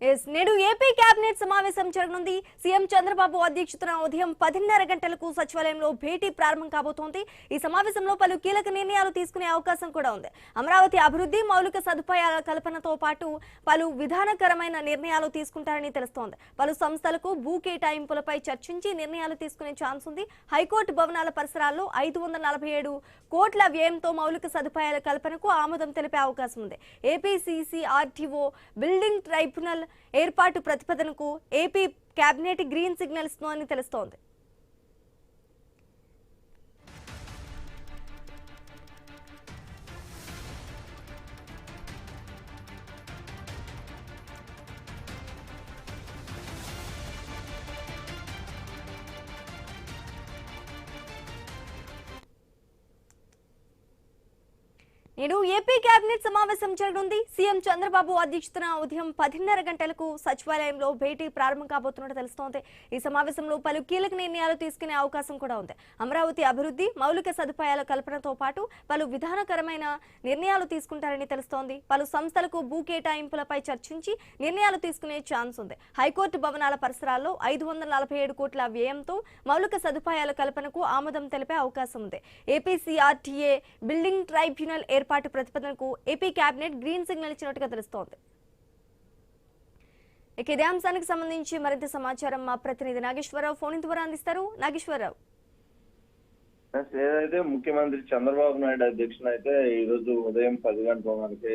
నేడు AP cabinet సమావేశం జరగనుంది. సీఎం చంద్రబాబు అధ్యక్షతన ఉదయం 10:30 గంటలకు సచివాలయంలో భేటీ ప్రారంభం కాబోతోంది. ఈ సమావేశంలో పలు కీలక నిర్ణయాలు తీసుకునే అవకాశం కూడా ఉంది. అమరావతి అభివృద్ధి, మౌలిక సదుపాయాల కల్పనతో పాటు పలు విధానకరమైన నిర్ణయాలు తీసుకుంటారని తెలుస్తోంది. పలు సంస్థలకు భూ కేటాయింపులపై చర్చించి నిర్ణయాలు తీసుకునే ఛాన్స్ ఉంది. హైకోర్టు భవనాల పరిసరాల్లో 547 కోట్ల వ్యయంతో మౌలిక సదుపాయాల కల్పనకు ఆమోదం తెలిపే అవకాశం ఉంది. ఏపీసీసీ ఆర్టీఓ బిల్డింగ్ ట్రైబ్యునల్ ఏర్పాటు ప్రతిపాదనకు ఏపీ కేబినెట్ గ్రీన్ సిగ్నల్ ఇస్తుందని తెలుస్తోంది. నేడు ఏపీ కేబినెట్ సమావేశం జరగనుంది. సీఎం చంద్రబాబు అధ్యక్షతన ఉదయం 10:30 గంటలకు సచివాలయంలో భేటీ ప్రారంభం కాబోతున్నట్టు తెలుస్తోంది. ఈ సమావేశంలో పలు కీలక నిర్ణయాలు తీసుకునే అవకాశం కూడా ఉంది. అమరావతి అభివృద్ధి, మౌలిక సదుపాయాల కల్పనతో పాటు పలు విధానకరమైన నిర్ణయాలు తీసుకుంటారని తెలుస్తోంది. పలు సంస్థలకు భూ కేటాయింపులపై చర్చించి నిర్ణయాలు తీసుకునే ఛాన్స్ ఉంది. హైకోర్టు భవనాల పరిసరాల్లో 547 కోట్ల వ్యయంతో మౌలిక సదుపాయాల కల్పనకు ఆమోదం తెలిపే అవకాశం ఉంది. ఏపీసీఆర్టీఏ బిల్డింగ్ ట్రైబ్యునల్ ఏర్పాటు ప్రతిపాదనకు ఏపీ కేబినెట్ గ్రీన్ సిగ్నల్ ఇచ్చినట్టుగా తెలుస్తోంది. ఇదే అంశానికి సంబంధించి మరింత సమాచారం మా ప్రతినిధి నాగేశ్వరరావు ఫోన్ ద్వారా అందిస్తారు. నాగేశ్వరరావు, ఏదైతే ముఖ్యమంత్రి చంద్రబాబు నాయుడు అధ్యక్షున అయితే ఈ రోజు ఉదయం 10 గంటల మనకి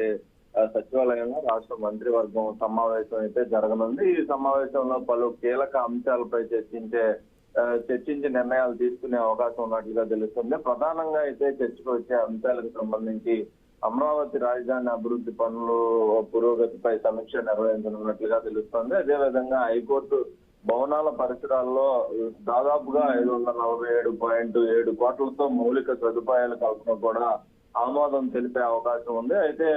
సచివాలయంలో రాష్ట్ర మంత్రివర్గం సమావేశం అయితే జరగనుంది. ఈ సమావేశంలో పలు కీలక అంశాలపై చర్చించి నిర్ణయాలు తీసుకునే అవకాశం ఉన్నట్లుగా తెలుస్తుంది. ప్రధానంగా అయితే చర్చకు వచ్చే అంశాలకు సంబంధించి అమరావతి రాజధాని అభివృద్ధి పనులు పురోగతిపై సమీక్ష నిర్వహించనున్నట్లుగా తెలుస్తోంది. అదేవిధంగా హైకోర్టు భవనాల పరిసరాల్లో దాదాపుగా 547.7 కోట్లతో మౌలిక సదుపాయాల కల్పన కూడా ఆమోదం తెలిపే అవకాశం ఉంది. అయితే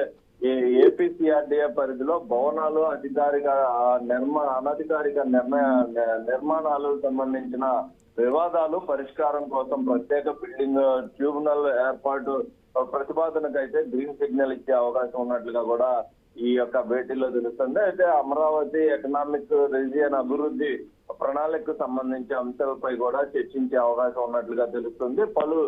ఏపీసీఆర్డీఏ పరిధిలో భవనాలు అనధికారిక నిర్మాణాలకు సంబంధించిన వివాదాలు పరిష్కారం కోసం ప్రత్యేక బిల్డింగ్ ట్రిబ్యునల్ ఏర్పాటు ప్రతిపాదనకు అయితే గ్రీన్ సిగ్నల్ ఇచ్చే అవకాశం ఉన్నట్లుగా కూడా ఈ యొక్క భేటీలో తెలుస్తుంది. అయితే అమరావతి ఎకనామిక్ రీజియన్ అభివృద్ధి ప్రణాళికకు సంబంధించి అంశాలపై కూడా చర్చించే అవకాశం ఉన్నట్లుగా తెలుస్తుంది. పలు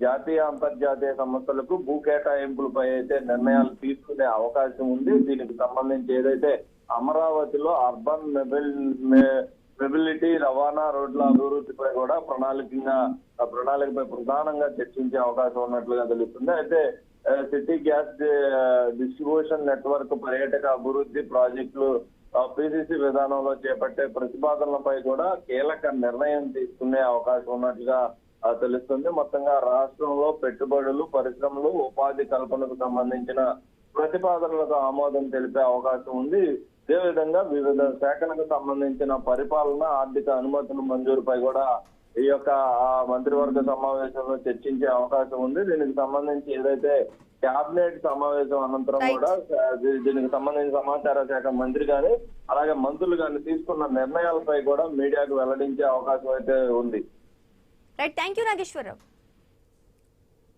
జాతీయ అంతర్జాతీయ సంస్థలకు భూ కేటాయింపులపై అయితే నిర్ణయాలు తీసుకునే అవకాశం ఉంది. దీనికి సంబంధించి ఏదైతే అమరావతిలో అర్బన్ మొబిలిటీ, రవాణా, రోడ్ల అభివృద్ధిపై కూడా ప్రణాళికపై ప్రధానంగా చర్చించే అవకాశం ఉన్నట్లుగా తెలుస్తుంది. అయితే సిటీ గ్యాస్ డిస్ట్రిబ్యూషన్ నెట్వర్క్, పర్యాటక అభివృద్ధి ప్రాజెక్టులు పీసీసీ విధానంలో చేపట్టే ప్రతిపాదనలపై కూడా కీలక నిర్ణయం తీసుకునే అవకాశం ఉన్నట్లుగా తెలుస్తుంది. మొత్తంగా రాష్ట్రంలో పెట్టుబడులు, పరిశ్రమలు, ఉపాధి కల్పనకు సంబంధించిన ప్రతిపాదనలకు ఆమోదం తెలిపే అవకాశం ఉంది. అదేవిధంగా వివిధ శాఖలకు సంబంధించిన పరిపాలన, ఆర్థిక అనుమతుల మంజూరుపై కూడా ఈ యొక్క మంత్రివర్గ సమావేశంలో చర్చించే అవకాశం ఉంది. దీనికి సంబంధించి ఏదైతే కేబినెట్ సమావేశం అనంతరం కూడా దీనికి సంబంధించి సమాచార శాఖ మంత్రి గాని అలాగే మంత్రులు గాని తీసుకున్న నిర్ణయాలపై కూడా మీడియాకు వెల్లడించే అవకాశం అయితే ఉంది. Right, thank you Nageswararao.